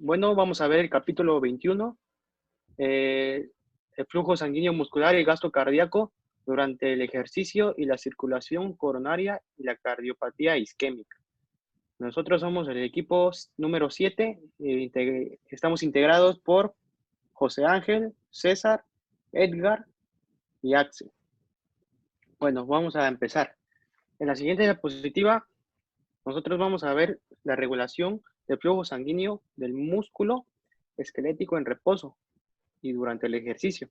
Bueno, vamos a ver el capítulo 21, eh, el flujo sanguíneo muscular y el gasto cardíaco durante el ejercicio y la circulación coronaria y la cardiopatía isquémica. Nosotros somos el equipo número 7, estamos integrados por José Ángel, César, Edgar y Axel. Bueno, vamos a empezar. En la siguiente diapositiva, nosotros vamos a ver la regulación del flujo sanguíneo del músculo esquelético en reposo y durante el ejercicio.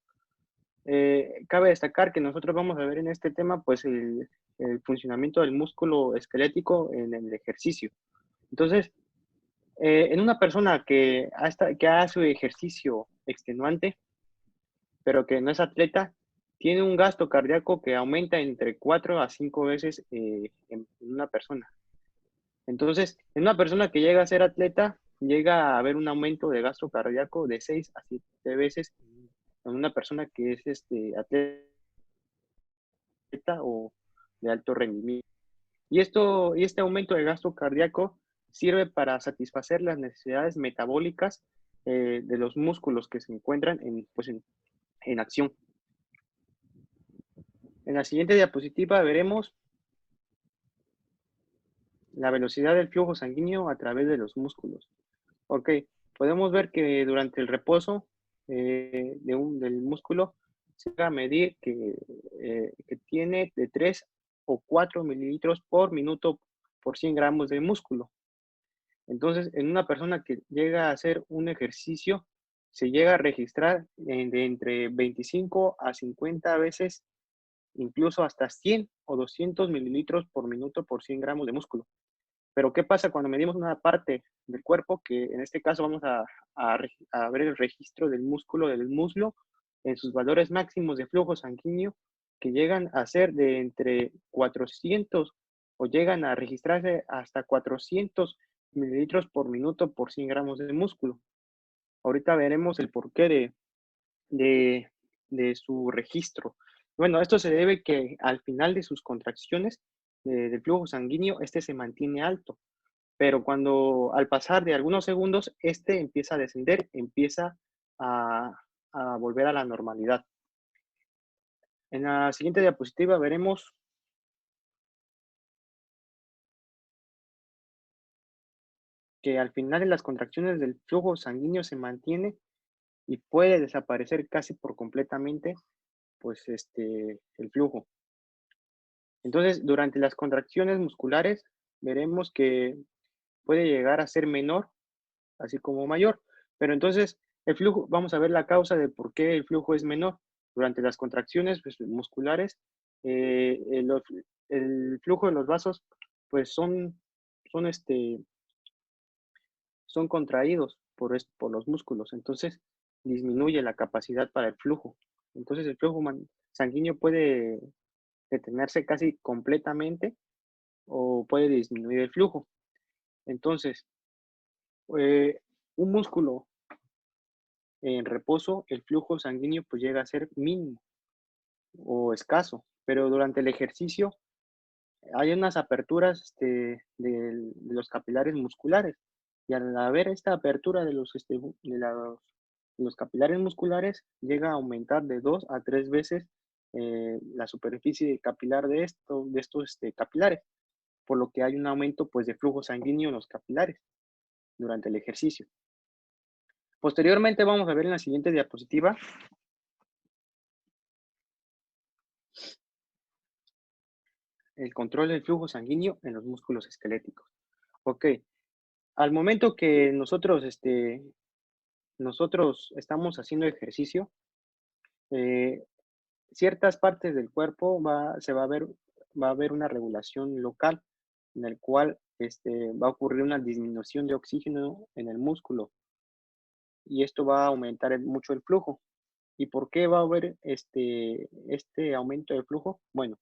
Cabe destacar que nosotros vamos a ver en este tema pues el funcionamiento del músculo esquelético en el ejercicio. Entonces, en una persona que hace ejercicio extenuante, pero que no es atleta, tiene un gasto cardíaco que aumenta entre 4 a 5 veces en una persona. Entonces, en una persona que llega a ser atleta, llega a haber un aumento de gasto cardíaco de 6 a 7 veces en una persona que es atleta o de alto rendimiento. Y este aumento de gasto cardíaco sirve para satisfacer las necesidades metabólicas de los músculos que se encuentran en acción. En la siguiente diapositiva veremos la velocidad del flujo sanguíneo a través de los músculos. Ok, podemos ver que durante el reposo del músculo se va a medir que tiene de 3 o 4 mililitros por minuto por 100 gramos de músculo. Entonces, en una persona que llega a hacer un ejercicio, se llega a registrar de entre 25 a 50 veces, incluso hasta 100 o 200 mililitros por minuto por 100 gramos de músculo. Pero, ¿qué pasa cuando medimos una parte del cuerpo? Que en este caso vamos a ver el registro del músculo del muslo en sus valores máximos de flujo sanguíneo, que llegan a ser de entre 400 o llegan a registrarse hasta 400 mililitros por minuto por 100 gramos de músculo. Ahorita veremos el porqué de, de su registro. Bueno, esto se debe que al final de sus contracciones del flujo sanguíneo, este se mantiene alto, pero cuando al pasar de algunos segundos, este empieza a descender, empieza a, a volver a la normalidad. En la siguiente diapositiva veremos que al final de las contracciones del flujo sanguíneo se mantiene y puede desaparecer casi por completamente pues el flujo. Entonces, durante las contracciones musculares veremos que puede llegar a ser menor, así como mayor. Pero entonces, el flujo, vamos a ver la causa de por qué el flujo es menor. Durante las contracciones pues, musculares, el flujo de los vasos pues son, son contraídos por los músculos. Entonces, disminuye la capacidad para el flujo. Entonces, el flujo sanguíneo puede detenerse casi completamente o puede disminuir el flujo. Entonces, eh, un músculo en reposo, el flujo sanguíneo pues llega a ser mínimo o escaso, pero durante el ejercicio hay unas aperturas de los capilares musculares y al haber esta apertura de los capilares musculares llega a aumentar de 2 a 3 veces la superficie capilar de estos capilares, por lo que hay un aumento pues de flujo sanguíneo en los capilares durante el ejercicio. Posteriormente vamos a ver en la siguiente diapositiva el control del flujo sanguíneo en los músculos esqueléticos. Ok, al momento que nosotros estamos haciendo ejercicio, eh, ciertas partes del cuerpo va a haber una regulación local en el cual va a ocurrir una disminución de oxígeno en el músculo y esto va a aumentar mucho el flujo. ¿Y por qué va a haber este aumento de flujo? Bueno,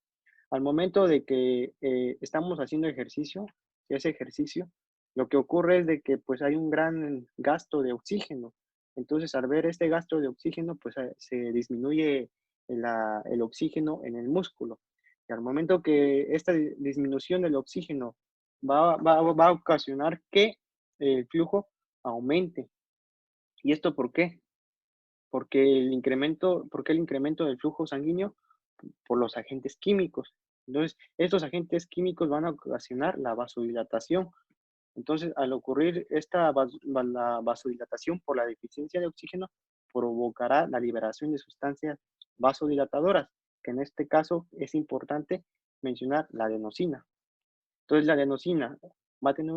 al momento de que estamos haciendo ejercicio, ese ejercicio, lo que ocurre es de que pues hay un gran gasto de oxígeno. Entonces, al ver este gasto de oxígeno, pues se disminuye el oxígeno en el músculo. Y al momento que esta disminución del oxígeno va a ocasionar que el flujo aumente ¿Y esto por qué? ¿Por qué el incremento del flujo sanguíneo? Por los agentes químicos. Entonces, estos agentes químicos van a ocasionar la vasodilatación. Entonces, al ocurrir la vasodilatación por la deficiencia de oxígeno, provocará la liberación de sustancias vasodilatadoras, que en este caso es importante mencionar la adenosina. Entonces, la adenosina va a tener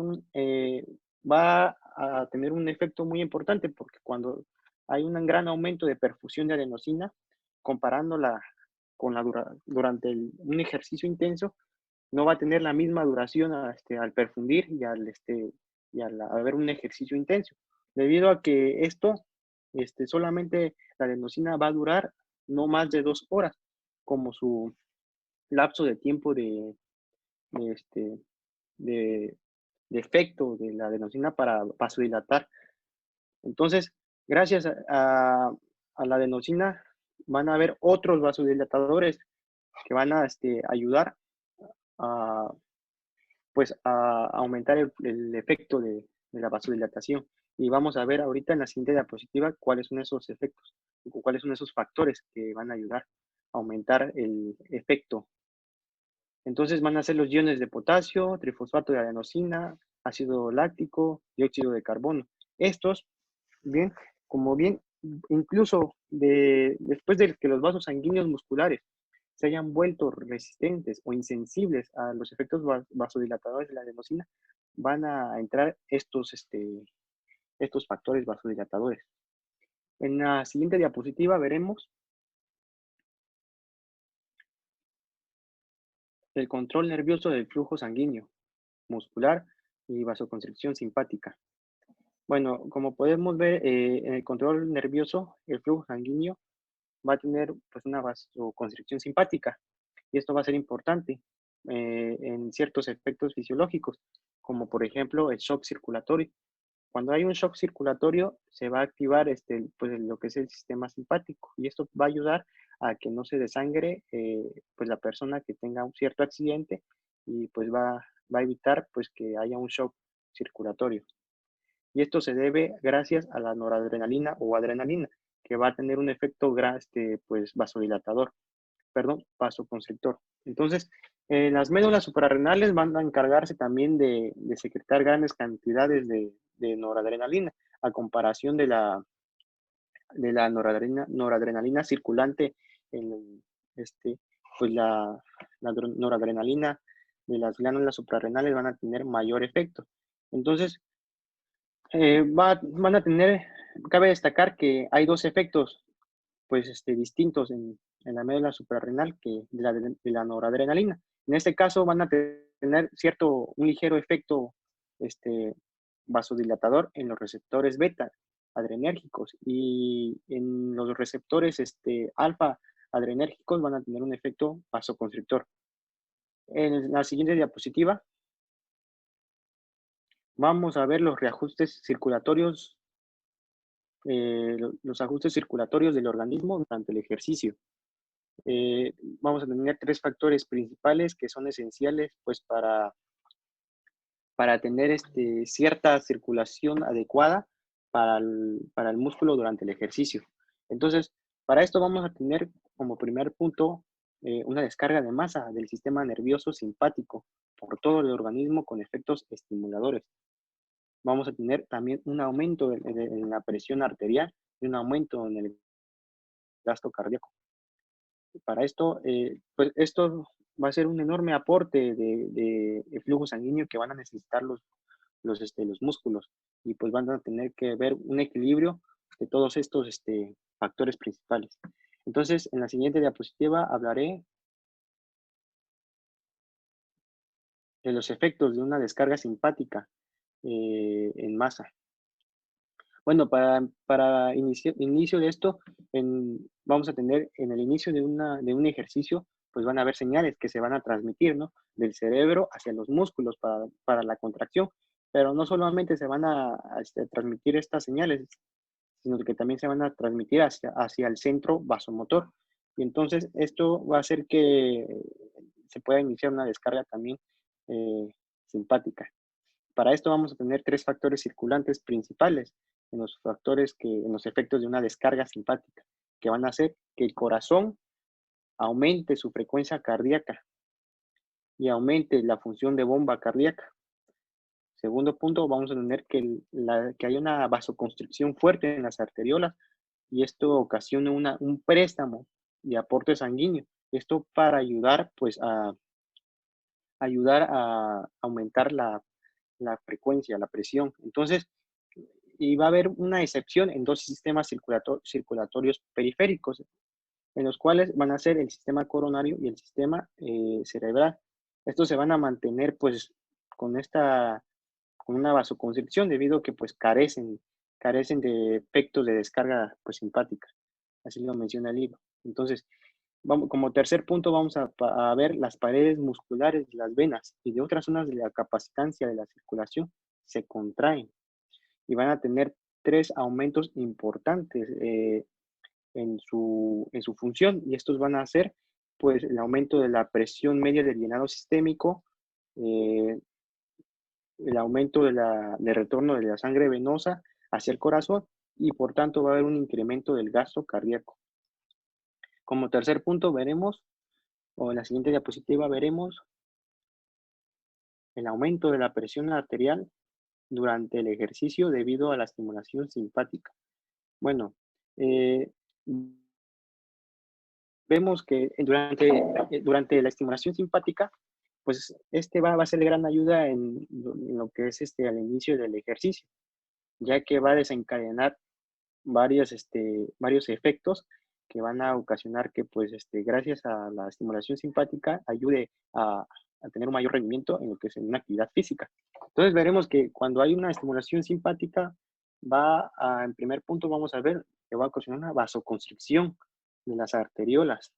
va a tener un efecto muy importante porque cuando hay un gran aumento de perfusión de adenosina, comparándola con durante un ejercicio intenso, no va a tener la misma duración al perfundir y al haber un ejercicio intenso, debido a que solamente la adenosina va a durar no más de 2 horas, como su lapso de tiempo de, este, de, de efecto de la adenosina para vasodilatar. Entonces, gracias a la adenosina van a haber otros vasodilatadores que van a ayudar a, pues, a aumentar el efecto de la vasodilatación. Y vamos a ver ahorita en la siguiente diapositiva cuáles son esos efectos, o cuáles son esos factores que van a ayudar a aumentar el efecto. Entonces van a ser los iones de potasio, trifosfato de adenosina, ácido láctico, dióxido de carbono. Estos, bien, como bien, incluso después de que los vasos sanguíneos musculares se hayan vuelto resistentes o insensibles a los efectos vasodilatadores de la adenosina, van a entrar estos factores vasodilatadores. En la siguiente diapositiva veremos el control nervioso del flujo sanguíneo, muscular y vasoconstricción simpática. Bueno, como podemos ver, en el control nervioso, el flujo sanguíneo va a tener pues, una vasoconstricción simpática, y esto va a ser importante en ciertos efectos fisiológicos, como por ejemplo el shock circulatorio. Cuando hay un shock circulatorio, se va a activar pues, lo que es el sistema simpático, y esto va a ayudar a que no se desangre pues, la persona que tenga un cierto accidente, y pues va a evitar pues, que haya un shock circulatorio. Y esto se debe gracias a la noradrenalina o adrenalina, que va a tener un efecto pues, vasodilatador, perdón, vasoconstrictor. Entonces, las médulas suprarrenales van a encargarse también de secretar grandes cantidades de noradrenalina, a comparación de la noradrenalina circulante en pues la noradrenalina de las glándulas suprarrenales van a tener mayor efecto. Entonces, van a tener, cabe destacar que hay dos efectos pues, distintos en la médula suprarrenal que de la noradrenalina. En este caso van a tener un ligero efecto vasodilatador en los receptores beta adrenérgicos, y en los receptores alfa adrenérgicos van a tener un efecto vasoconstrictor. En la siguiente diapositiva vamos a ver los reajustes circulatorios, los ajustes circulatorios del organismo durante el ejercicio. Vamos a tener 3 factores principales que son esenciales pues para tener cierta circulación adecuada para el músculo durante el ejercicio. Entonces, para esto vamos a tener como primer punto una descarga de masa del sistema nervioso simpático por todo el organismo con efectos estimuladores. Vamos a tener también un aumento en la presión arterial y un aumento en el gasto cardíaco. Para esto, pues esto va a ser un enorme aporte de flujo sanguíneo que van a necesitar los músculos, y pues van a tener que ver un equilibrio de todos estos factores principales. Entonces, en la siguiente diapositiva hablaré de los efectos de una descarga simpática en masa. Bueno, para inicio de esto, vamos a tener en el inicio de un ejercicio, pues van a haber señales que se van a transmitir, ¿no? Del cerebro hacia los músculos para la contracción. Pero no solamente se van a transmitir estas señales, sino que también se van a transmitir hacia el centro vasomotor. Y entonces esto va a hacer que se pueda iniciar una descarga también simpática. Para esto vamos a tener 3 factores circulantes principales. en los factores en los efectos de una descarga simpática, que van a hacer que el corazón aumente su frecuencia cardíaca y aumente la función de bomba cardíaca. Segundo punto, vamos a tener que hay una vasoconstricción fuerte en las arteriolas y esto ocasiona un préstamo de aporte sanguíneo. Esto para ayudar a aumentar la frecuencia, la presión. Entonces, y va a haber una excepción en dos sistemas circulatorios periféricos, en los cuales van a ser el sistema coronario y el sistema cerebral. Estos se van a mantener pues con con una vasoconstricción debido a que pues carecen de efectos de descarga pues simpática. Así lo menciona el libro. Entonces, como tercer punto vamos a ver las paredes musculares de las venas y de otras zonas de la capacitancia de la circulación se contraen y van a tener tres aumentos importantes en su función y estos van a ser pues el aumento de la presión media del llenado sistémico, eh, el aumento de retorno de la sangre venosa hacia el corazón y por tanto va a haber un incremento del gasto cardíaco. Como tercer punto veremos, o en la siguiente diapositiva veremos el aumento de la presión arterial durante el ejercicio debido a la estimulación simpática. Bueno, eh, vemos que durante la estimulación simpática, pues va a ser de gran ayuda en lo que es al inicio del ejercicio, ya que va a desencadenar varios efectos que van a ocasionar que, pues, gracias a la estimulación simpática, ayude a tener un mayor rendimiento en lo que es en una actividad física. Entonces, veremos que cuando hay una estimulación simpática, en primer punto, vamos a ver que va a ocasionar una vasoconstricción de las arteriolas,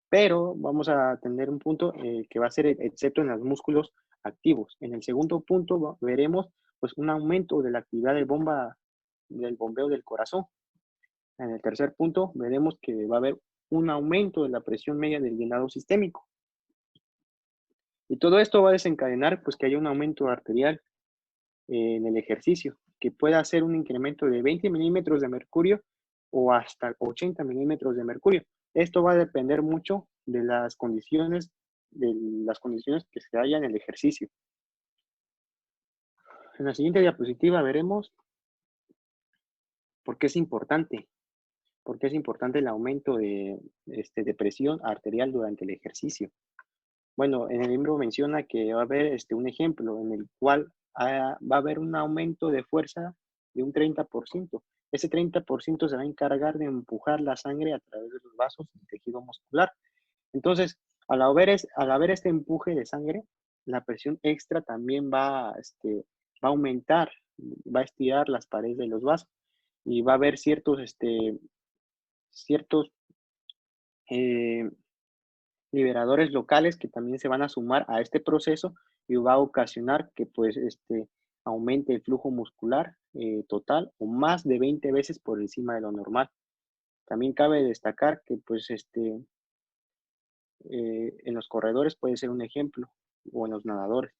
pero vamos a tener un punto que va a ser excepto en los músculos activos. En el segundo punto veremos pues un aumento de la actividad del bombeo del corazón. En el tercer punto veremos que va a haber un aumento de la presión media del llenado sistémico. Y todo esto va a desencadenar pues que haya un aumento arterial en el ejercicio, que pueda hacer un incremento de 20 milímetros de mercurio o hasta 80 milímetros de mercurio. Esto va a depender mucho de las condiciones que se haya en el ejercicio. En la siguiente diapositiva veremos por qué es importante. ¿Por qué es importante el aumento de presión arterial durante el ejercicio? Bueno, en el libro menciona que va a haber un ejemplo en el cual va a haber un aumento de fuerza de un 30%. Ese 30% se va a encargar de empujar la sangre a través de los vasos y tejido muscular. Entonces, al haber este empuje de sangre, la presión extra también va a aumentar, va a estirar las paredes de los vasos y va a haber ciertos eh, liberadores locales que también se van a sumar a este proceso y va a ocasionar que pues aumente el flujo muscular total o más de 20 veces por encima de lo normal. También cabe destacar que pues en los corredores puede ser un ejemplo o en los nadadores.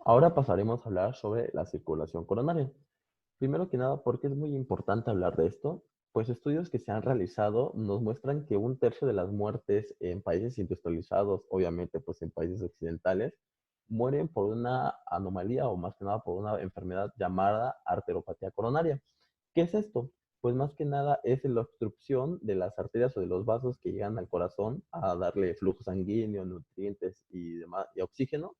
Ahora pasaremos a hablar sobre la circulación coronaria. Primero que nada, ¿por qué es muy importante hablar de esto? Pues estudios que se han realizado nos muestran que un tercio de las muertes en países industrializados, obviamente pues en países occidentales, mueren por una anomalía o más que nada por una enfermedad llamada arteropatía coronaria. ¿Qué es esto? Pues más que nada es la obstrucción de las arterias o de los vasos que llegan al corazón a darle flujo sanguíneo, nutrientes y demás, y oxígeno,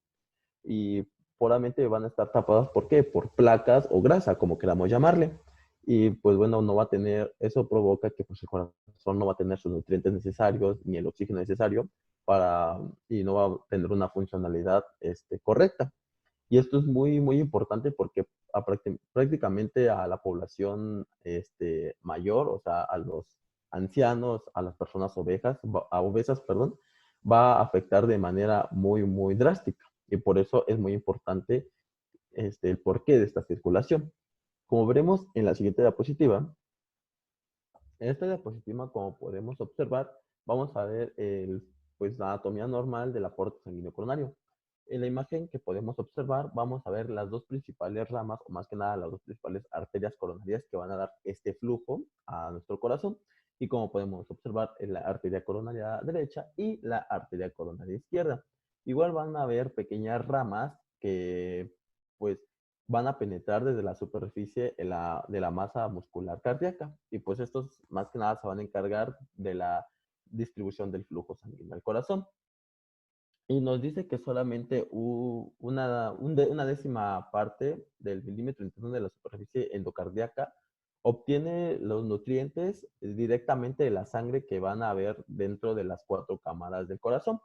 y puramente van a estar tapadas, ¿por qué? Por placas o grasa, como queramos llamarle. Y pues bueno, no va a tener, eso provoca que pues el corazón no va a tener sus nutrientes necesarios ni el oxígeno necesario y no va a tener una funcionalidad correcta. Y esto es muy, muy importante porque prácticamente a la población mayor, o sea, a los ancianos, a las personas obesas, perdón, va a afectar de manera muy, muy drástica. Y por eso es muy importante el porqué de esta circulación. Como veremos en la siguiente diapositiva, en esta diapositiva, como podemos observar, vamos a ver pues, la anatomía normal del aporte sanguíneo coronario. En la imagen que podemos observar, vamos a ver las dos principales ramas, o más que nada las dos principales arterias coronarias que van a dar este flujo a nuestro corazón. Y como podemos observar, es la arteria coronaria derecha y la arteria coronaria izquierda. Igual van a haber pequeñas ramas que pues van a penetrar desde la superficie de la masa muscular cardíaca. Y pues estos más que nada se van a encargar de la distribución del flujo sanguíneo al corazón. Y nos dice que solamente una décima parte del milímetro interno de la superficie endocardíaca obtiene los nutrientes directamente de la sangre que van a haber dentro de las 4 cámaras del corazón.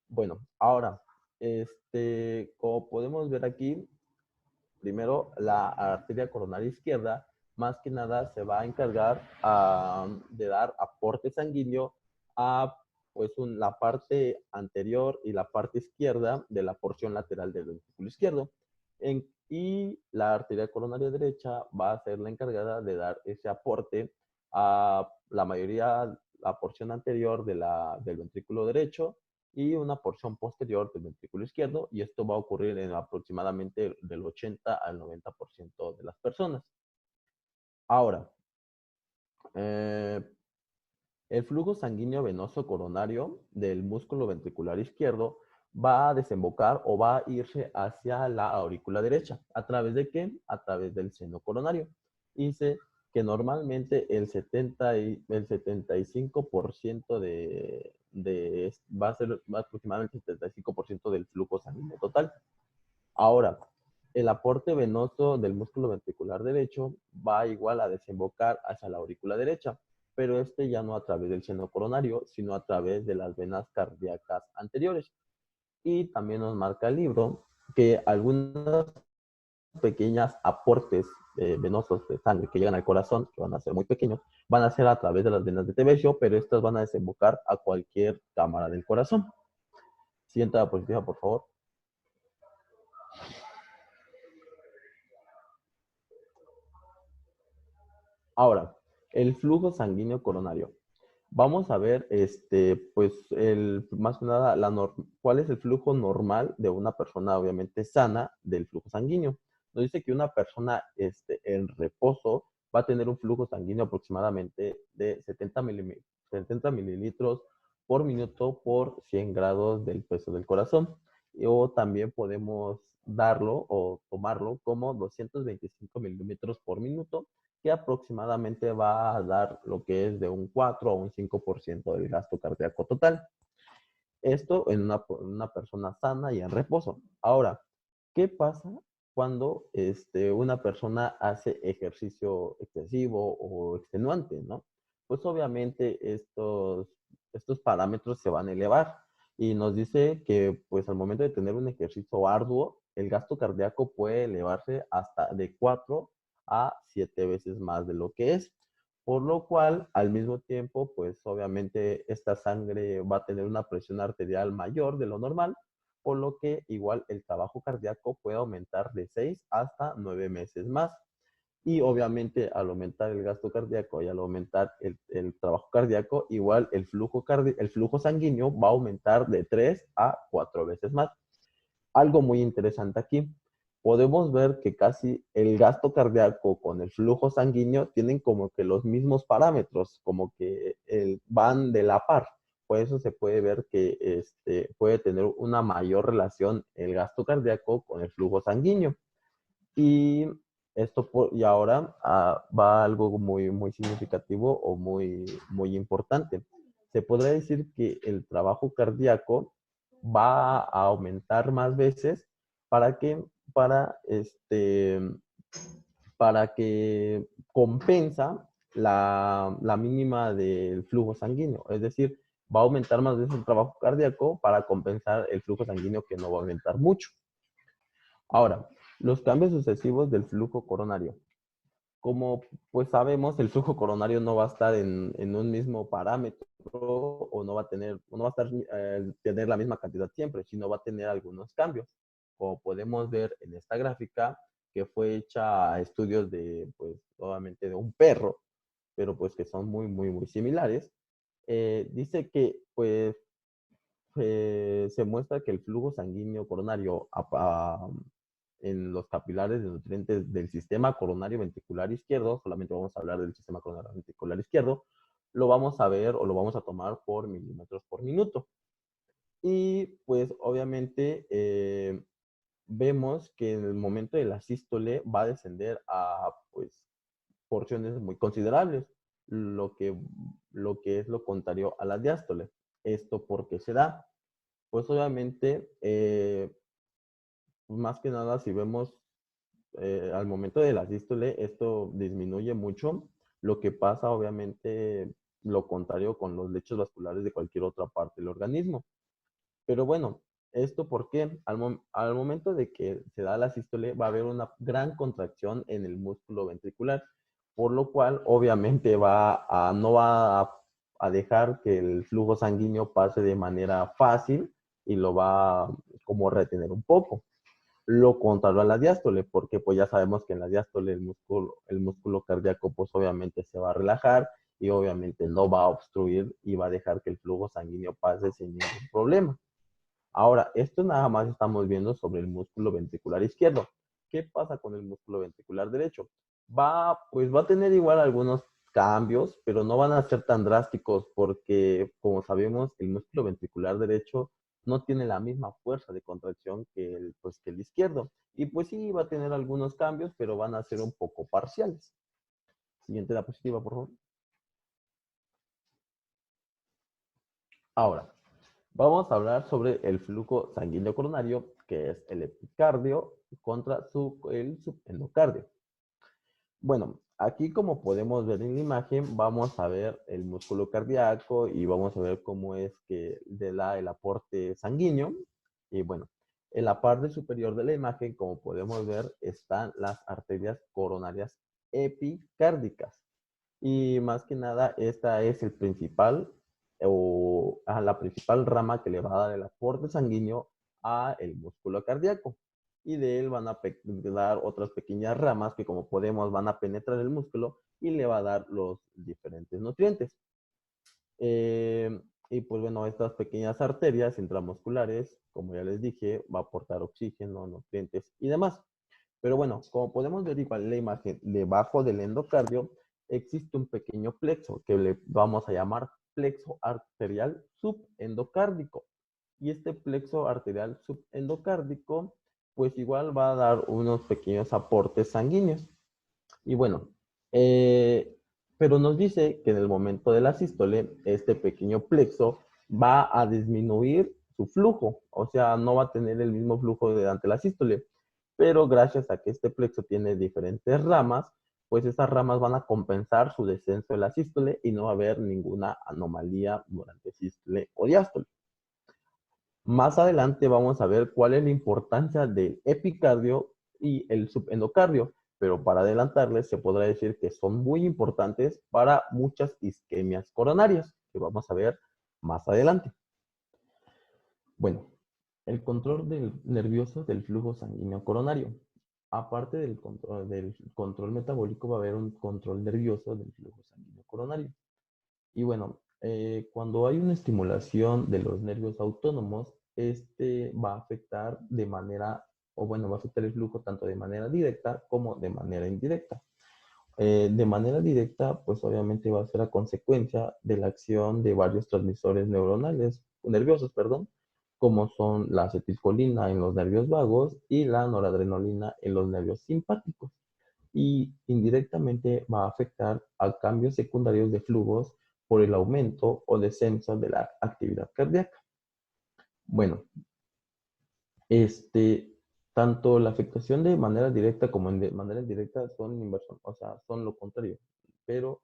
Bueno, ahora, como podemos ver aquí, primero la arteria coronaria izquierda, más que nada se va a encargar de dar aporte sanguíneo a pues la parte anterior y la parte izquierda de la porción lateral del ventrículo izquierdo. Y la arteria coronaria derecha va a ser la encargada de dar ese aporte a la mayoría, la porción anterior del ventrículo derecho y una porción posterior del ventrículo izquierdo, y esto va a ocurrir en aproximadamente del 80 al 90% de las personas. Ahora, eh, el flujo sanguíneo venoso coronario del músculo ventricular izquierdo va a desembocar o va a irse hacia la aurícula derecha. ¿A través de qué? A través del seno coronario. Dice que normalmente el 75% va a ser aproximadamente el 75% del flujo sanguíneo total. Ahora, el aporte venoso del músculo ventricular derecho va igual a desembocar hacia la aurícula derecha, pero ya no a través del seno coronario, sino a través de las venas cardíacas anteriores. Y también nos marca el libro que algunos pequeños aportes venosos de sangre que llegan al corazón, que van a ser muy pequeños, van a ser a través de las venas de Tevesio, pero estas van a desembocar a cualquier cámara del corazón. Siguiente diapositiva, por favor. Ahora, el flujo sanguíneo coronario. Vamos a ver, pues, más que nada, cuál es el flujo normal de una persona, obviamente, sana del flujo sanguíneo. Nos dice que una persona, en reposo va a tener un flujo sanguíneo aproximadamente de 70 mililitros por minuto por 100 grados del peso del corazón. O también podemos darlo o tomarlo como 225 milímetros por minuto, que aproximadamente va a dar lo que es de un 4 a un 5% del gasto cardíaco total. Esto en una persona sana y en reposo. Ahora, ¿qué pasa cuando una persona hace ejercicio excesivo o extenuante, ¿no? Pues obviamente estos parámetros se van a elevar y nos dice que pues al momento de tener un ejercicio arduo, el gasto cardíaco puede elevarse hasta de 4 a 7 veces más de lo que es. Por lo cual, al mismo tiempo, pues obviamente esta sangre va a tener una presión arterial mayor de lo normal, por lo que igual el trabajo cardíaco puede aumentar de 6 hasta 9 meses más. Y obviamente al aumentar el gasto cardíaco y al aumentar el trabajo cardíaco, igual el flujo sanguíneo va a aumentar de 3 a 4 veces más. Algo muy interesante aquí, podemos ver que casi el gasto cardíaco con el flujo sanguíneo tienen como que los mismos parámetros, como que van de la par. Por eso se puede ver que puede tener una mayor relación el gasto cardíaco con el flujo sanguíneo. Y y ahora va algo muy, muy significativo o muy, muy importante. Se podría decir que el trabajo cardíaco va a aumentar más veces para que, para para que compensa la mínima del flujo sanguíneo. Es decir, va a aumentar más veces el trabajo cardíaco para compensar el flujo sanguíneo que no va a aumentar mucho. Ahora, los cambios sucesivos del flujo coronario. Como pues sabemos, el flujo coronario no va a estar en un mismo parámetro o no va a tener la misma cantidad siempre, sino va a tener algunos cambios. Como podemos ver en esta gráfica, que fue hecha a estudios de, pues, obviamente de un perro, pero pues que son muy, muy, muy similares. Dice que, pues, se muestra que el flujo sanguíneo coronario en los capilares de nutrientes del sistema coronario ventricular izquierdo, solamente vamos a hablar del sistema coronario ventricular izquierdo, lo vamos a ver o lo vamos a tomar por milímetros por minuto. Y pues obviamente vemos que en el momento de la sístole va a descender a pues porciones muy considerables, lo que, lo que es lo contrario a la diástole. ¿Esto por qué se da? Pues obviamente, más que nada, si vemos al momento de la sístole, esto disminuye mucho. Lo que pasa, obviamente, lo contrario con los lechos vasculares de cualquier otra parte del organismo. Pero bueno, ¿esto por qué? Al momento de que se da la sístole, va a haber una gran contracción en el músculo ventricular, por lo cual obviamente no va a dejar que el flujo sanguíneo pase de manera fácil y lo va como a retener un poco. Lo contrario a la diástole, porque pues ya sabemos que en la diástole el músculo cardíaco pues obviamente se va a relajar y obviamente no va a obstruir y va a dejar que el flujo sanguíneo pase sin ningún problema. Ahora, esto nada más estamos viendo sobre el músculo ventricular izquierdo. ¿Qué pasa con el músculo ventricular derecho? Pues va a tener igual algunos cambios, pero no van a ser tan drásticos porque, como sabemos, el músculo ventricular derecho no tiene la misma fuerza de contracción que el izquierdo. Y pues sí, va a tener algunos cambios, pero van a ser un poco parciales. Siguiente diapositiva, por favor. Ahora, vamos a hablar sobre el flujo sanguíneo coronario, que es el epicardio contra el subendocardio. Bueno, aquí como podemos ver en la imagen, vamos a ver el músculo cardíaco y vamos a ver cómo es que el aporte sanguíneo. Y bueno, en la parte superior de la imagen, como podemos ver, están las arterias coronarias epicárdicas. Y más que nada, esta es el principal la principal rama que le va a dar el aporte sanguíneo a el músculo cardíaco. Y de él van a dar otras pequeñas ramas que como podemos van a penetrar el músculo y le va a dar los diferentes nutrientes. Y pues bueno, estas pequeñas arterias intramusculares, como ya les dije, va a aportar oxígeno, nutrientes y demás. Pero bueno, como podemos ver igual en la imagen, debajo del endocardio existe un pequeño plexo que le vamos a llamar plexo arterial subendocárdico. Y este plexo arterial subendocárdico, pues igual va a dar unos pequeños aportes sanguíneos. Y bueno, pero nos dice que en el momento de la sístole, este pequeño plexo va a disminuir su flujo, o sea, no va a tener el mismo flujo de ante la sístole, pero gracias a que este plexo tiene diferentes ramas, pues esas ramas van a compensar su descenso de la sístole y no va a haber ninguna anomalía durante sístole o diástole. Más adelante vamos a ver cuál es la importancia del epicardio y el subendocardio, pero para adelantarles se podrá decir que son muy importantes para muchas isquemias coronarias, que vamos a ver más adelante. Bueno, el control nervioso del flujo sanguíneo coronario. Aparte del control metabólico, va a haber un control nervioso del flujo sanguíneo coronario. Y bueno, cuando hay una estimulación de los nervios autónomos, este va a afectar de manera, o bueno, va a afectar el flujo tanto de manera directa como de manera indirecta. De manera directa, pues obviamente va a ser a consecuencia de la acción de varios transmisores nerviosos, perdón, como son la acetilcolina en los nervios vagos y la noradrenalina en los nervios simpáticos. Y indirectamente va a afectar a cambios secundarios de flujos por el aumento o descenso de la actividad cardíaca. Bueno, este, tanto la afectación de manera directa como de manera indirecta son inversión, o sea, son lo contrario. Pero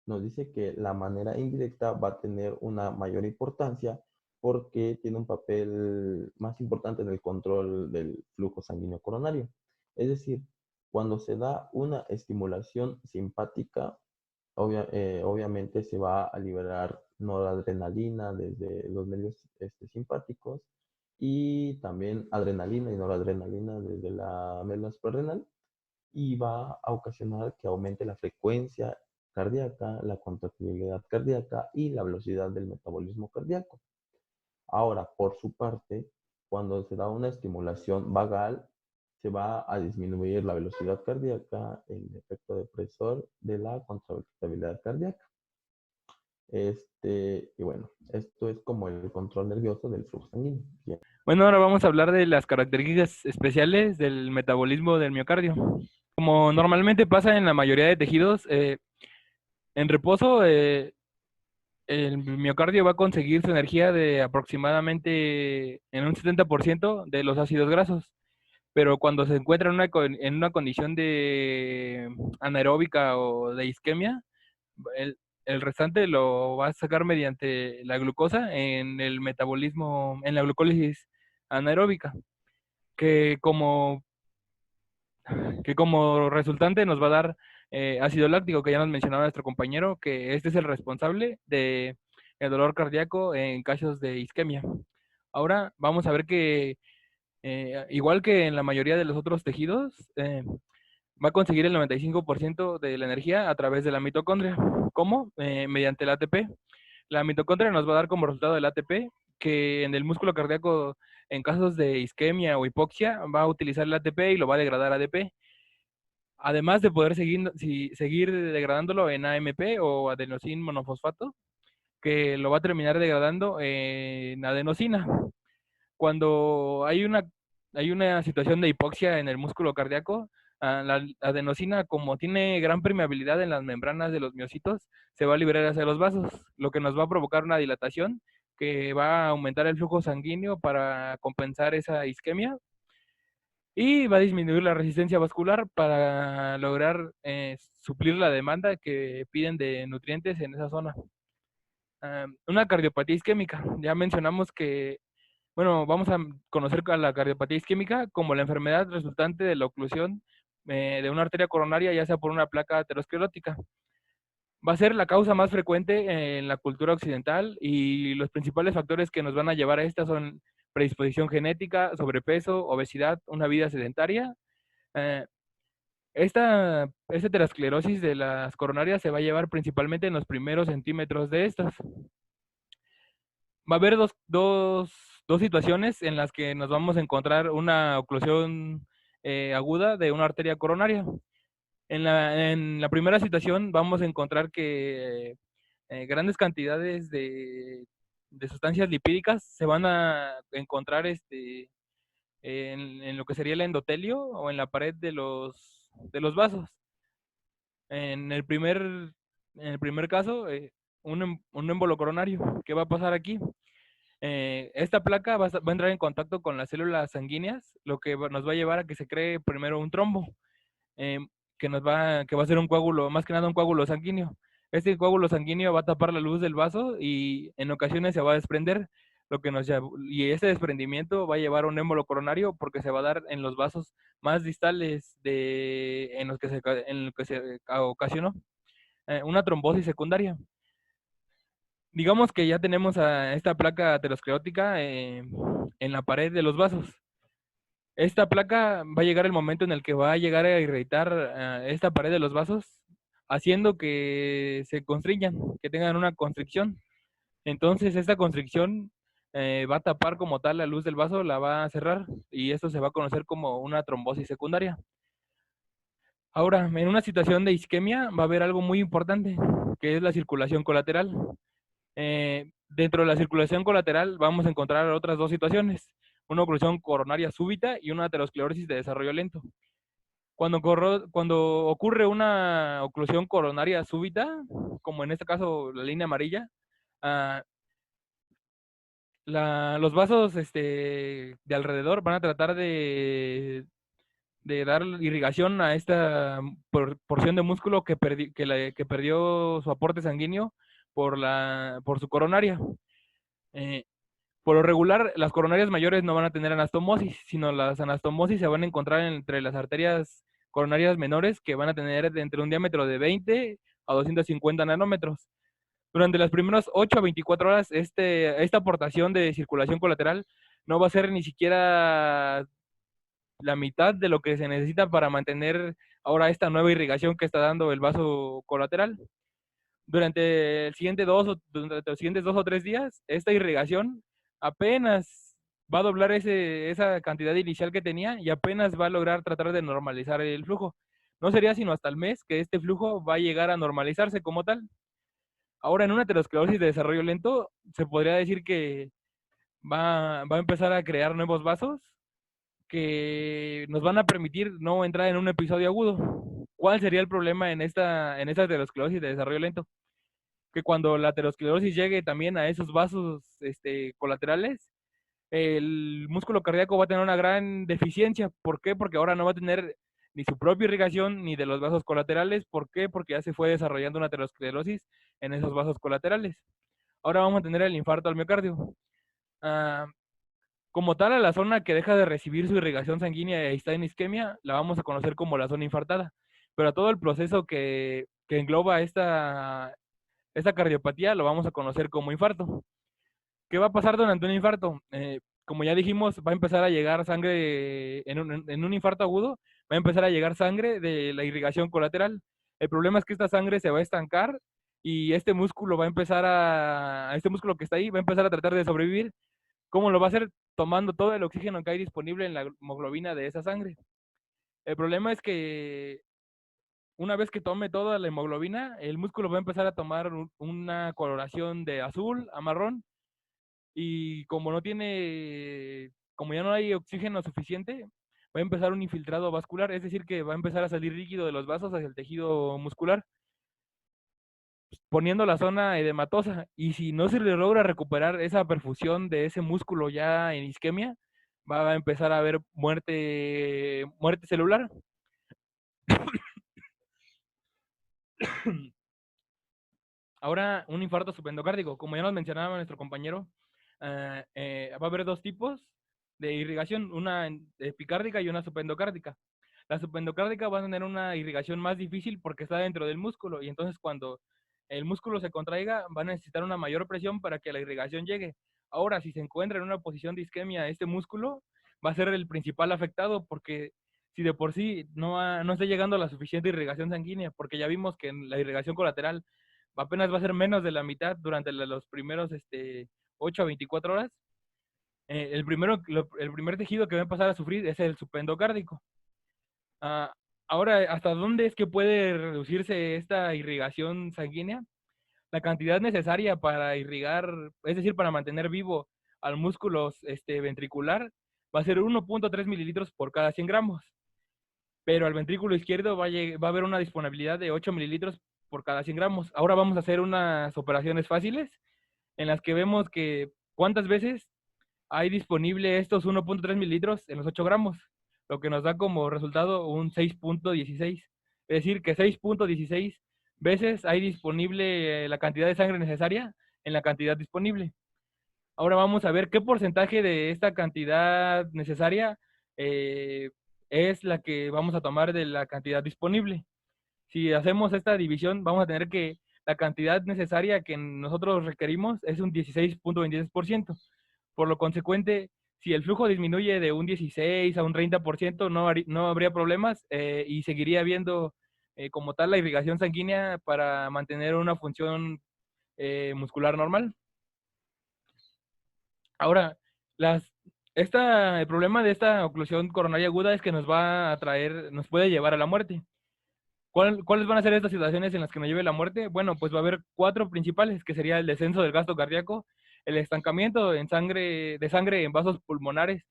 nos dice que la manera indirecta va a tener una mayor importancia porque tiene un papel más importante en el control del flujo sanguíneo coronario. Es decir, cuando se da una estimulación simpática, obviamente se va a liberar noradrenalina desde los nervios simpáticos y también adrenalina y noradrenalina desde la médula suprarrenal y va a ocasionar que aumente la frecuencia cardíaca, la contractibilidad cardíaca y la velocidad del metabolismo cardíaco. Ahora, por su parte, cuando se da una estimulación vagal, se va a disminuir la velocidad cardíaca, el efecto depresor de la contractibilidad cardíaca. Y bueno, esto es como el control nervioso del flujo sanguíneo. Bien. Bueno, ahora vamos a hablar de las características especiales del metabolismo del miocardio. Como normalmente pasa en la mayoría de tejidos, en reposo, el miocardio va a conseguir su energía de aproximadamente en un 70% de los ácidos grasos, pero cuando se encuentra en una condición de anaeróbica o de isquemia, el, el restante lo va a sacar mediante la glucosa en el metabolismo, en la glucólisis anaeróbica, que como, que como resultante nos va a dar ácido láctico, que ya nos mencionaba nuestro compañero, que este es el responsable de el dolor cardíaco en casos de isquemia. Ahora vamos a ver que, igual que en la mayoría de los otros tejidos, va a conseguir el 95% de la energía a través de la mitocondria. ¿Cómo? Mediante el ATP. La mitocondria nos va a dar como resultado del ATP que en el músculo cardíaco, en casos de isquemia o hipoxia, va a utilizar el ATP y lo va a degradar a ADP. Además de poder seguir degradándolo en AMP o adenosín monofosfato, que lo va a terminar degradando en adenosina. Cuando hay una situación de hipoxia en el músculo cardíaco, la adenosina, como tiene gran permeabilidad en las membranas de los miocitos, se va a liberar hacia los vasos, lo que nos va a provocar una dilatación que va a aumentar el flujo sanguíneo para compensar esa isquemia y va a disminuir la resistencia vascular para lograr suplir la demanda que piden de nutrientes en esa zona. Una cardiopatía isquémica. Ya mencionamos que, bueno, vamos a conocer a la cardiopatía isquémica como la enfermedad resultante de la oclusión de una arteria coronaria, ya sea por una placa aterosclerótica. Va a ser la causa más frecuente en la cultura occidental y los principales factores que nos van a llevar a esta son predisposición genética, sobrepeso, obesidad, una vida sedentaria. Eh, esta aterosclerosis de las coronarias se va a llevar principalmente en los primeros centímetros de estas. Va a haber dos situaciones en las que nos vamos a encontrar una oclusión aguda de una arteria coronaria. En la primera situación vamos a encontrar que grandes cantidades de sustancias lipídicas se van a encontrar en lo que sería el endotelio o en la pared de los vasos. En el primer, en el primer caso, un émbolo coronario. ¿Qué va a pasar aquí? Esta placa va a entrar en contacto con las células sanguíneas, lo que nos va a llevar a que se cree primero un trombo, eh, que va a ser un coágulo, más que nada un coágulo sanguíneo. Este coágulo sanguíneo va a tapar la luz del vaso y en ocasiones se va a desprender, y ese desprendimiento va a llevar a un émbolo coronario porque se va a dar en los vasos más distales en los que se ocasionó una trombosis secundaria. Digamos que ya tenemos a esta placa aterosclerótica en la pared de los vasos. Esta placa va a llegar el momento en el que va a llegar a irritar esta pared de los vasos, haciendo que se constriñan, que tengan una constricción. Entonces, esta constricción va a tapar como tal la luz del vaso, la va a cerrar y esto se va a conocer como una trombosis secundaria. Ahora, en una situación de isquemia va a haber algo muy importante, que es la circulación colateral. Dentro de la circulación colateral vamos a encontrar otras dos situaciones, una oclusión coronaria súbita y una aterosclerosis de desarrollo lento. Cuando ocurre una oclusión coronaria súbita, como en este caso la línea amarilla, uh, los vasos de alrededor van a tratar de dar irrigación a esta porción de músculo que perdió su aporte sanguíneo por su coronaria. Por lo regular, las coronarias mayores no van a tener anastomosis, sino las anastomosis se van a encontrar entre las arterias coronarias menores que van a tener entre un diámetro de 20 a 250 nanómetros. Durante las primeras 8 a 24 horas, esta aportación de circulación colateral no va a ser ni siquiera la mitad de lo que se necesita para mantener ahora esta nueva irrigación que está dando el vaso colateral. Durante los siguientes 2 o 3 días, esta irrigación apenas va a doblar esa cantidad inicial que tenía y apenas va a lograr tratar de normalizar el flujo. No sería sino hasta el mes que este flujo va a llegar a normalizarse como tal. Ahora, en una aterosclerosis de desarrollo lento, se podría decir que va a empezar a crear nuevos vasos que nos van a permitir no entrar en un episodio agudo. ¿Cuál sería el problema en esta aterosclerosis de desarrollo lento? Que cuando la aterosclerosis llegue también a esos vasos colaterales, el músculo cardíaco va a tener una gran deficiencia. ¿Por qué? Porque ahora no va a tener ni su propia irrigación ni de los vasos colaterales. ¿Por qué? Porque ya se fue desarrollando una aterosclerosis en esos vasos colaterales. Ahora vamos a tener el infarto al miocardio. Ah, como tal, a la zona que deja de recibir su irrigación sanguínea y está en isquemia, la vamos a conocer como la zona infartada. Pero a todo el proceso que engloba esta cardiopatía lo vamos a conocer como infarto. ¿Qué va a pasar durante un infarto? Como ya dijimos, va a empezar a llegar sangre en un infarto agudo, va a empezar a llegar sangre de la irrigación colateral. El problema es que esta sangre se va a estancar y este músculo este músculo que está ahí va a empezar a tratar de sobrevivir. ¿Cómo lo va a hacer? Tomando todo el oxígeno que hay disponible en la hemoglobina de esa sangre. El problema es que una vez que tome toda la hemoglobina, el músculo va a empezar a tomar una coloración de azul a marrón y como ya no hay oxígeno suficiente, va a empezar un infiltrado vascular, es decir, que va a empezar a salir líquido de los vasos hacia el tejido muscular, poniendo la zona edematosa. Y si no se le logra recuperar esa perfusión de ese músculo ya en isquemia, va a empezar a haber muerte celular. Ahora, un infarto subendocárdico. Como ya nos mencionaba nuestro compañero, va a haber dos tipos de irrigación, una epicárdica y una subendocárdica. La subendocárdica va a tener una irrigación más difícil porque está dentro del músculo y entonces cuando el músculo se contraiga va a necesitar una mayor presión para que la irrigación llegue. Ahora, si se encuentra en una posición de isquemia, este músculo va a ser el principal afectado porque si de por sí no está llegando la suficiente irrigación sanguínea, porque ya vimos que en la irrigación colateral apenas va a ser menos de la mitad durante los primeros 8 a 24 horas, el primer tejido que va a empezar a sufrir es el subendocárdico. Ahora, ¿hasta dónde es que puede reducirse esta irrigación sanguínea? La cantidad necesaria para irrigar, es decir, para mantener vivo al músculo ventricular, va a ser 1.3 mililitros por cada 100 gramos. Pero al ventrículo izquierdo va a haber una disponibilidad de 8 mililitros por cada 100 gramos. Ahora vamos a hacer unas operaciones fáciles en las que vemos que cuántas veces hay disponible estos 1.3 mililitros en los 8 gramos, lo que nos da como resultado un 6.16. Es decir, que 6.16 veces hay disponible la cantidad de sangre necesaria en la cantidad disponible. Ahora vamos a ver qué porcentaje de esta cantidad necesaria es la que vamos a tomar de la cantidad disponible. Si hacemos esta división, vamos a tener que la cantidad necesaria que nosotros requerimos es un 16.26%. Por lo consecuente, si el flujo disminuye de un 16 a un 30%, no habría problemas y seguiría habiendo como tal la irrigación sanguínea para mantener una función muscular normal. Ahora, el problema de esta oclusión coronaria aguda es que nos puede llevar a la muerte. ¿Cuáles van a ser estas situaciones en las que nos lleve la muerte? Bueno, pues va a haber 4 principales, que sería el descenso del gasto cardíaco, el estancamiento de sangre en vasos pulmonares,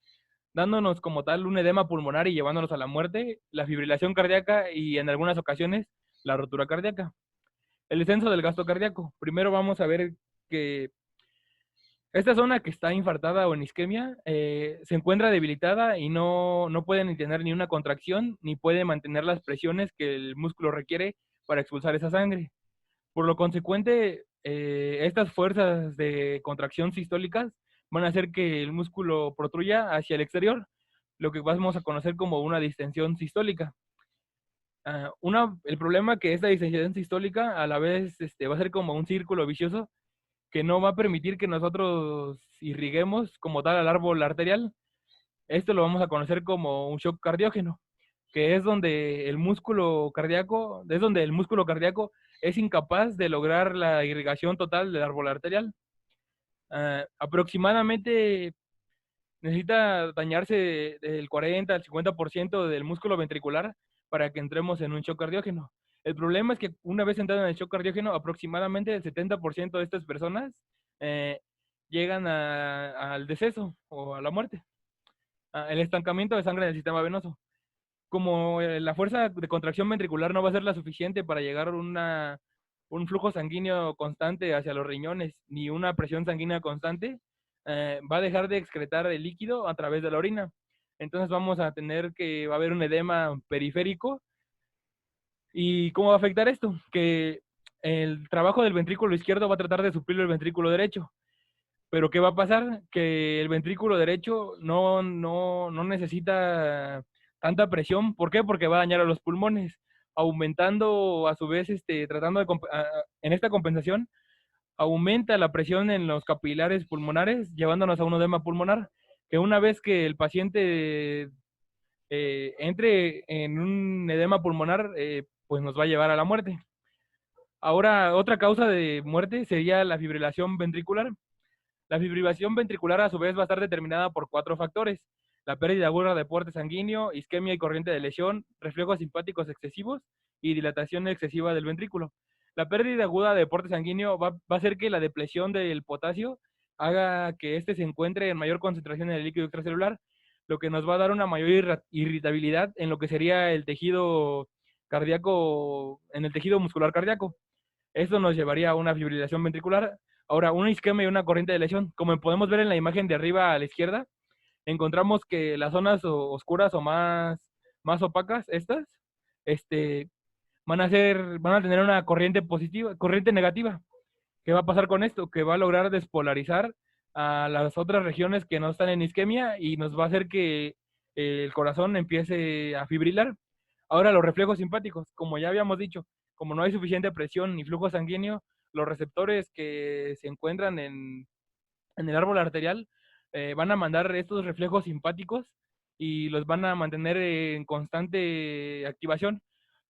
dándonos como tal un edema pulmonar y llevándonos a la muerte, la fibrilación cardíaca y en algunas ocasiones la rotura cardíaca. El descenso del gasto cardíaco. Primero vamos a ver que esta zona que está infartada o en isquemia se encuentra debilitada y no puede ni tener ni una contracción ni puede mantener las presiones que el músculo requiere para expulsar esa sangre. Por lo consecuente, estas fuerzas de contracción sistólicas van a hacer que el músculo protruya hacia el exterior, lo que vamos a conocer como una distensión sistólica. El problema que esta distensión sistólica a la vez va a ser como un círculo vicioso que no va a permitir que nosotros irriguemos como tal al árbol arterial. Esto lo vamos a conocer como un shock cardiógeno, que es donde el músculo cardíaco es incapaz de lograr la irrigación total del árbol arterial. Aproximadamente necesita dañarse del 40 al 50% del músculo ventricular para que entremos en un shock cardiógeno. El problema es que una vez entrado en el shock cardiógeno, aproximadamente el 70% de estas personas eh, llegan al deceso o a la muerte, el estancamiento de sangre en el sistema venoso. Como la fuerza de contracción ventricular no va a ser la suficiente para llegar a un flujo sanguíneo constante hacia los riñones, ni una presión sanguínea constante, va a dejar de excretar el líquido a través de la orina. Entonces vamos a tener que va a haber un edema periférico. ¿Y cómo va a afectar esto? Que el trabajo del ventrículo izquierdo va a tratar de suplir el ventrículo derecho. Pero ¿qué va a pasar? Que el ventrículo derecho no necesita tanta presión. ¿Por qué? Porque va a dañar a los pulmones, aumentando a su vez, tratando de, en esta compensación, aumenta la presión en los capilares pulmonares, llevándonos a un edema pulmonar, que una vez que el paciente entre en un edema pulmonar, pues nos va a llevar a la muerte. Ahora, otra causa de muerte sería la fibrilación ventricular. La fibrilación ventricular a su vez va a estar determinada por 4 factores: la pérdida aguda de aporte sanguíneo, isquemia y corriente de lesión, reflejos simpáticos excesivos y dilatación excesiva del ventrículo. La pérdida aguda de aporte sanguíneo va a hacer que la depresión del potasio haga que éste se encuentre en mayor concentración en el líquido extracelular, lo que nos va a dar una mayor irritabilidad en lo que sería el tejido cardíaco, en el tejido muscular cardíaco. Esto nos llevaría a una fibrilación ventricular. Ahora, una isquemia y una corriente de lesión. Como podemos ver en la imagen de arriba a la izquierda, encontramos que las zonas oscuras o más opacas, estas, van a tener una corriente positiva, corriente negativa. ¿Qué va a pasar con esto? Que va a lograr despolarizar a las otras regiones que no están en isquemia y nos va a hacer que el corazón empiece a fibrilar. Ahora, los reflejos simpáticos, como ya habíamos dicho, como no hay suficiente presión ni flujo sanguíneo, los receptores que se encuentran en el árbol arterial van a mandar estos reflejos simpáticos y los van a mantener en constante activación,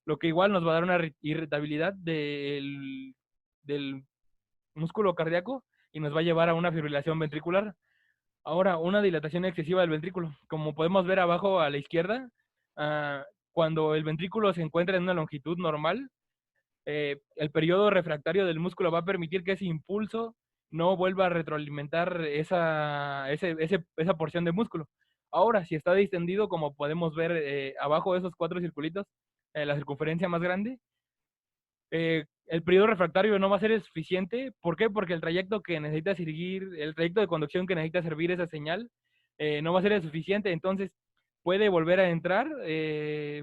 lo que igual nos va a dar una irritabilidad del músculo cardíaco y nos va a llevar a una fibrilación ventricular. Ahora, una dilatación excesiva del ventrículo. Como podemos ver abajo a la izquierda, cuando el ventrículo se encuentra en una longitud normal, el periodo refractario del músculo va a permitir que ese impulso no vuelva a retroalimentar esa porción de músculo. Ahora, si está distendido, como podemos ver abajo de esos 4 circulitos, la circunferencia más grande, el periodo refractario no va a ser suficiente. ¿Por qué? Porque el trayecto que necesita seguir, el trayecto de conducción que necesita servir esa señal, no va a ser suficiente. Entonces, puede volver a entrar,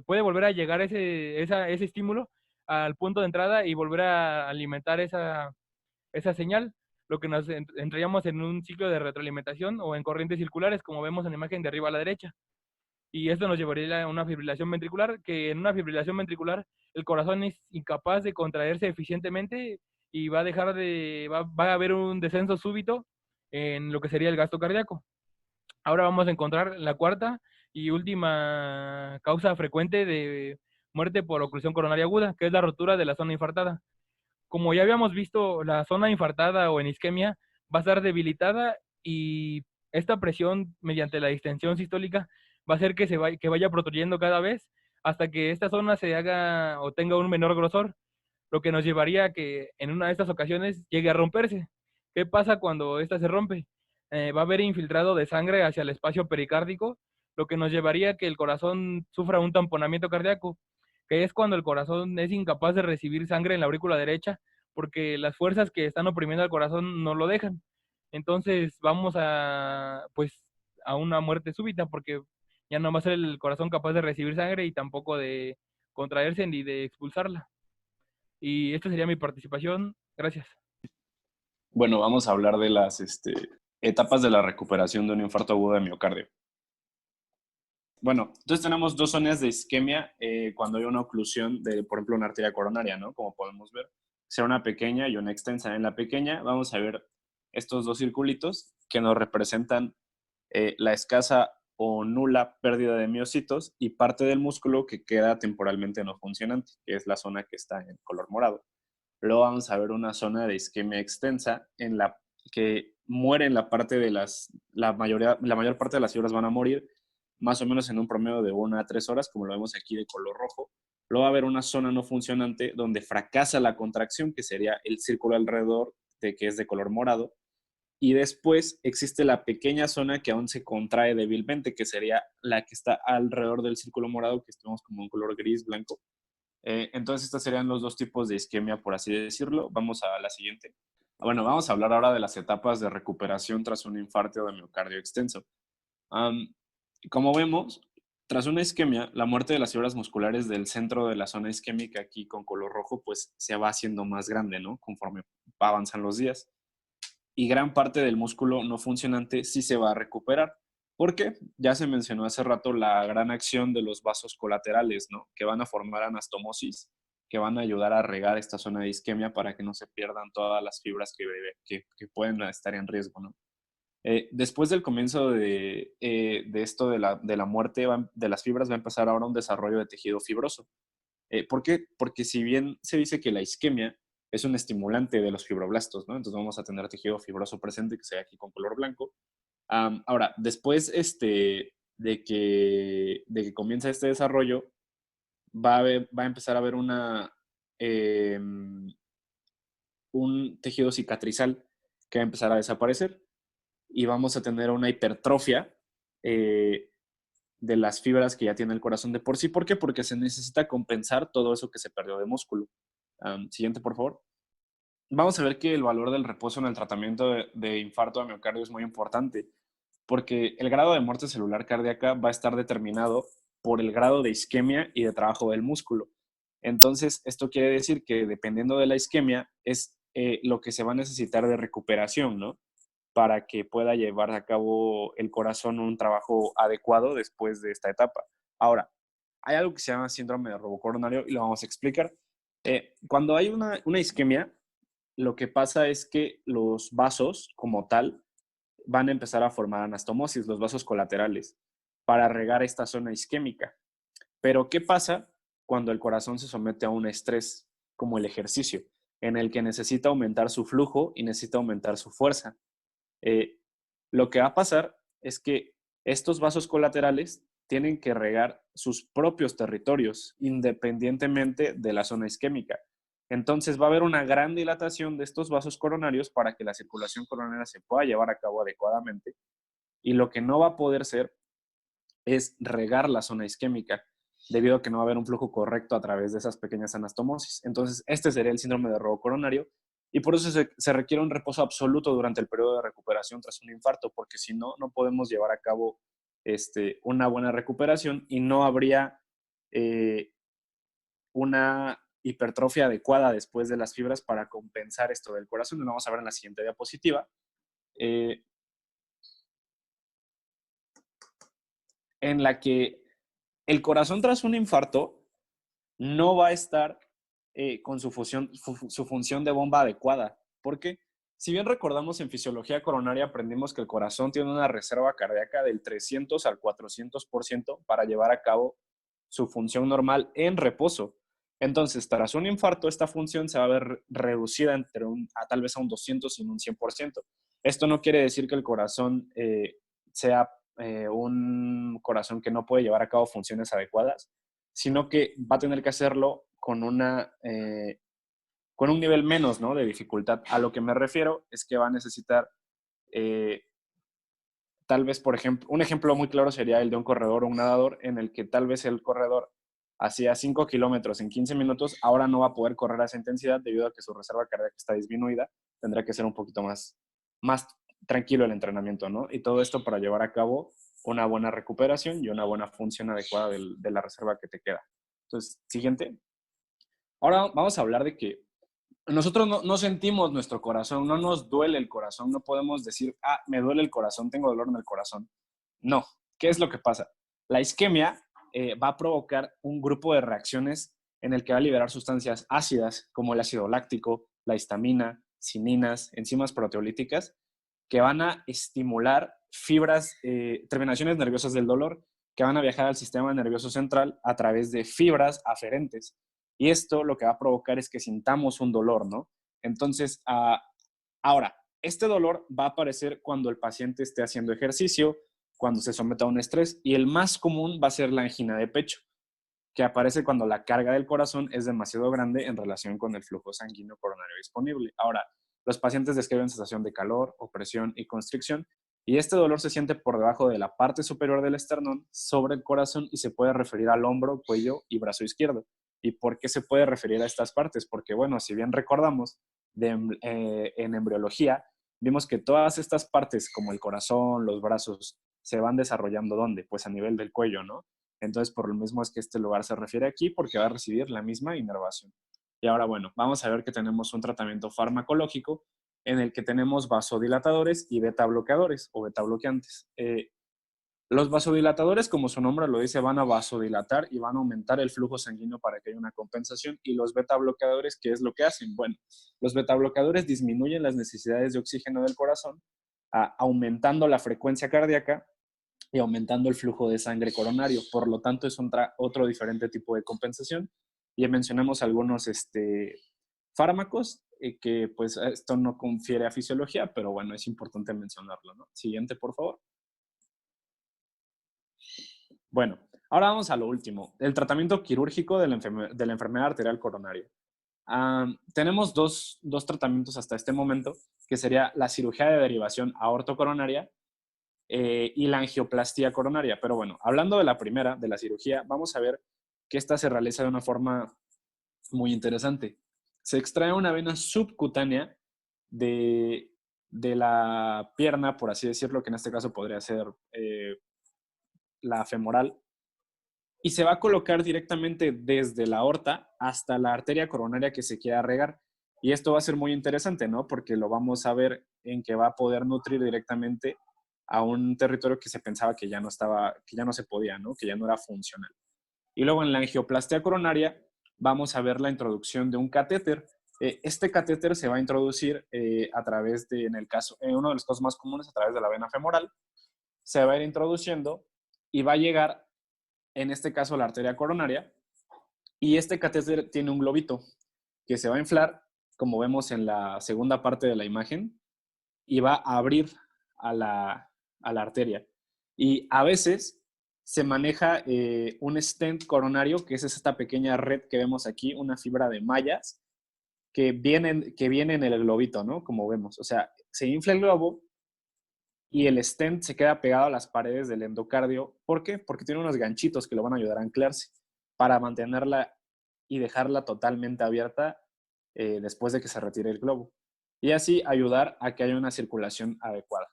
puede volver a llegar ese estímulo al punto de entrada y volver a alimentar esa señal, lo que nos entraríamos en un ciclo de retroalimentación o en corrientes circulares, como vemos en la imagen de arriba a la derecha. Y esto nos llevaría a una fibrilación ventricular, que en una fibrilación ventricular el corazón es incapaz de contraerse eficientemente y va a haber un descenso súbito en lo que sería el gasto cardíaco. Ahora vamos a encontrar la cuarta y última causa frecuente de muerte por oclusión coronaria aguda, que es la rotura de la zona infartada. Como ya habíamos visto, la zona infartada o en isquemia va a estar debilitada y esta presión mediante la distensión sistólica va a hacer que vaya protuyendo cada vez hasta que esta zona se haga o tenga un menor grosor, lo que nos llevaría a que en una de estas ocasiones llegue a romperse. ¿Qué pasa cuando esta se rompe? Va a haber infiltrado de sangre hacia el espacio pericárdico, lo que nos llevaría a que el corazón sufra un tamponamiento cardíaco, que es cuando el corazón es incapaz de recibir sangre en la aurícula derecha, porque las fuerzas que están oprimiendo al corazón no lo dejan. Entonces vamos pues, a una muerte súbita, porque ya no va a ser el corazón capaz de recibir sangre y tampoco de contraerse ni de expulsarla. Y esta sería mi participación. Gracias. Bueno, vamos a hablar de las etapas de la recuperación de un infarto agudo de miocardio. Bueno, entonces tenemos 2 zonas de isquemia cuando hay una oclusión de, por ejemplo, una arteria coronaria, ¿no? Como podemos ver, sea una pequeña y una extensa. En la pequeña vamos a ver estos 2 circulitos que nos representan la escasa o nula pérdida de miocitos y parte del músculo que queda temporalmente no funcionante, que es la zona que está en color morado. Luego vamos a ver una zona de isquemia extensa en la que mueren la mayor parte de las fibras van a morir, más o menos en un promedio de 1 a 3 horas, como lo vemos aquí de color rojo. Luego va a haber una zona no funcionante donde fracasa la contracción, que sería el círculo alrededor de que es de color morado. Y después existe la pequeña zona que aún se contrae débilmente, que sería la que está alrededor del círculo morado, que estamos como en color gris, blanco. Entonces, estos serían los dos tipos de isquemia, por así decirlo. Vamos a la siguiente. Bueno, vamos a hablar ahora de las etapas de recuperación tras un infarto de miocardio extenso. Como vemos, tras una isquemia, la muerte de las fibras musculares del centro de la zona isquémica, aquí con color rojo, pues se va haciendo más grande, ¿no? Conforme avanzan los días. Y gran parte del músculo no funcionante sí se va a recuperar. Porque ya se mencionó hace rato la gran acción de los vasos colaterales, ¿no? Que van a formar anastomosis, que van a ayudar a regar esta zona de isquemia para que no se pierdan todas las fibras que pueden estar en riesgo, ¿no? Después del comienzo de esto de la muerte de las fibras, va a empezar ahora un desarrollo de tejido fibroso. ¿Por qué? Porque si bien se dice que la isquemia es un estimulante de los fibroblastos, ¿no? Entonces vamos a tener tejido fibroso presente, que se ve aquí con color blanco. Ahora, después de que comienza este desarrollo, va a empezar a haber un tejido cicatrizal que va a empezar a desaparecer y vamos a tener una hipertrofia de las fibras que ya tiene el corazón de por sí. ¿Por qué? Porque se necesita compensar todo eso que se perdió de músculo. Siguiente, por favor. Vamos a ver que el valor del reposo en el tratamiento de infarto de miocardio es muy importante, porque el grado de muerte celular cardíaca va a estar determinado por el grado de isquemia y de trabajo del músculo. Entonces, esto quiere decir que dependiendo de la isquemia es lo que se va a necesitar de recuperación, ¿no? Para que pueda llevar a cabo el corazón un trabajo adecuado después de esta etapa. Ahora, hay algo que se llama síndrome de robo coronario y lo vamos a explicar. Cuando hay una isquemia, lo que pasa es que los vasos como tal van a empezar a formar anastomosis, los vasos colaterales, para regar esta zona isquémica. Pero ¿qué pasa cuando el corazón se somete a un estrés como el ejercicio, en el que necesita aumentar su flujo y necesita aumentar su fuerza? Lo que va a pasar es que estos vasos colaterales tienen que regar sus propios territorios independientemente de la zona isquémica. Entonces va a haber una gran dilatación de estos vasos coronarios para que la circulación coronaria se pueda llevar a cabo adecuadamente, y lo que no va a poder ser es regar la zona isquémica, debido a que no va a haber un flujo correcto a través de esas pequeñas anastomosis. Entonces, este sería el síndrome de robo coronario, y por eso se requiere un reposo absoluto durante el periodo de recuperación tras un infarto, porque si no, no podemos llevar a cabo una buena recuperación y no habría una hipertrofia adecuada después de las fibras para compensar esto del corazón. Lo vamos a ver en la siguiente diapositiva. En la que el corazón tras un infarto no va a estar con su función de bomba adecuada. Porque si bien recordamos en fisiología coronaria, aprendimos que el corazón tiene una reserva cardíaca del 300 al 400% para llevar a cabo su función normal en reposo. Entonces, tras un infarto, esta función se va a ver reducida tal vez a un 200 y un 100%. Esto no quiere decir que el corazón sea un corazón que no puede llevar a cabo funciones adecuadas, sino que va a tener que hacerlo con un nivel menos, ¿no?, de dificultad. A lo que me refiero es que va a necesitar, tal vez, por ejemplo, un ejemplo muy claro sería el de un corredor o un nadador, en el que tal vez el corredor hacía 5 kilómetros en 15 minutos, ahora no va a poder correr a esa intensidad debido a que su reserva cardíaca está disminuida, tendrá que ser un poquito más tranquilo el entrenamiento, ¿no? Y todo esto para llevar a cabo una buena recuperación y una buena función adecuada de la reserva que te queda. Entonces, siguiente. Ahora vamos a hablar de que nosotros no sentimos nuestro corazón, no nos duele el corazón, no podemos decir, me duele el corazón, tengo dolor en el corazón. No. ¿Qué es lo que pasa? La isquemia va a provocar un grupo de reacciones en el que va a liberar sustancias ácidas como el ácido láctico, la histamina, cininas, enzimas proteolíticas, que van a estimular terminaciones nerviosas del dolor, que van a viajar al sistema nervioso central a través de fibras aferentes. Y esto lo que va a provocar es que sintamos un dolor, ¿no? Entonces, ahora, este dolor va a aparecer cuando el paciente esté haciendo ejercicio, cuando se someta a un estrés, y el más común va a ser la angina de pecho, que aparece cuando la carga del corazón es demasiado grande en relación con el flujo sanguíneo coronario disponible. Ahora, los pacientes describen sensación de calor, opresión y constricción, y este dolor se siente por debajo de la parte superior del esternón, sobre el corazón, y se puede referir al hombro, cuello y brazo izquierdo. ¿Y por qué se puede referir a estas partes? Porque, bueno, si bien recordamos en embriología, vimos que todas estas partes, como el corazón, los brazos, se van desarrollando ¿dónde? Pues a nivel del cuello, ¿no? Entonces, por lo mismo es que este lugar se refiere aquí, porque va a recibir la misma inervación. Y ahora, bueno, vamos a ver que tenemos un tratamiento farmacológico en el que tenemos vasodilatadores y beta bloqueadores o beta bloqueantes. Los vasodilatadores, como su nombre lo dice, van a vasodilatar y van a aumentar el flujo sanguíneo para que haya una compensación. Y los beta bloqueadores, ¿qué es lo que hacen? Bueno, los beta bloqueadores disminuyen las necesidades de oxígeno del corazón, aumentando la frecuencia cardíaca y aumentando el flujo de sangre coronario. Por lo tanto, es otro diferente tipo de compensación. Ya mencionamos algunos fármacos que pues esto no confiere a fisiología, pero bueno, es importante mencionarlo, ¿no? Siguiente, por favor. Bueno, ahora vamos a lo último, el tratamiento quirúrgico de la enfermedad arterial coronaria. Tenemos dos tratamientos hasta este momento, que sería la cirugía de derivación aortocoronaria y la angioplastía coronaria. Pero bueno, hablando de la primera, de la cirugía, vamos a ver que esta se realiza de una forma muy interesante. Se extrae una vena subcutánea de la pierna, por así decirlo, que en este caso podría ser la femoral, y se va a colocar directamente desde la aorta hasta la arteria coronaria que se quiera regar. Y esto va a ser muy interesante, ¿no? Porque lo vamos a ver en que va a poder nutrir directamente a un territorio que se pensaba que ya no se podía, ¿no? Que ya no era funcional. Y luego en la angioplastia coronaria vamos a ver la introducción de un catéter. Este catéter se va a introducir a través de, en uno de los casos más comunes, a través de la vena femoral. Se va a ir introduciendo y va a llegar, en este caso, a la arteria coronaria. Y este catéter tiene un globito que se va a inflar, como vemos en la segunda parte de la imagen, y va a abrir a la arteria. Y a veces se maneja un stent coronario, que es esta pequeña red que vemos aquí, una fibra de mallas, que viene en el globito, ¿no? Como vemos. O sea, se infla el globo y el stent se queda pegado a las paredes del endocardio. ¿Por qué? Porque tiene unos ganchitos que lo van a ayudar a anclarse para mantenerla y dejarla totalmente abierta después de que se retire el globo. Y así ayudar a que haya una circulación adecuada.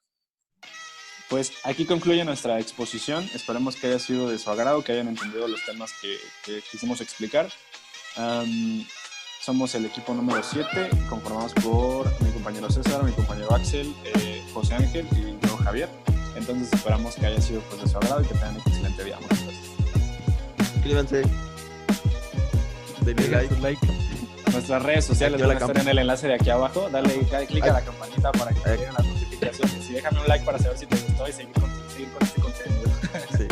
Pues aquí concluye nuestra exposición. Esperemos que haya sido de su agrado, que hayan entendido los temas que quisimos explicar. Somos el equipo número 7, conformados por mi compañero César, mi compañero Axel, José Ángel y yo, Javier. Entonces esperamos que haya sido pues, de su agrado y que tengan un excelente día. Muchas gracias. Suscríbanse. Denle like. Nuestras redes sociales van a estar en el enlace de aquí abajo. Dale clic a la campanita para que te lleguen las notificaciones. Y déjame un like para saber si te gustó y seguir con este contenido. Sí.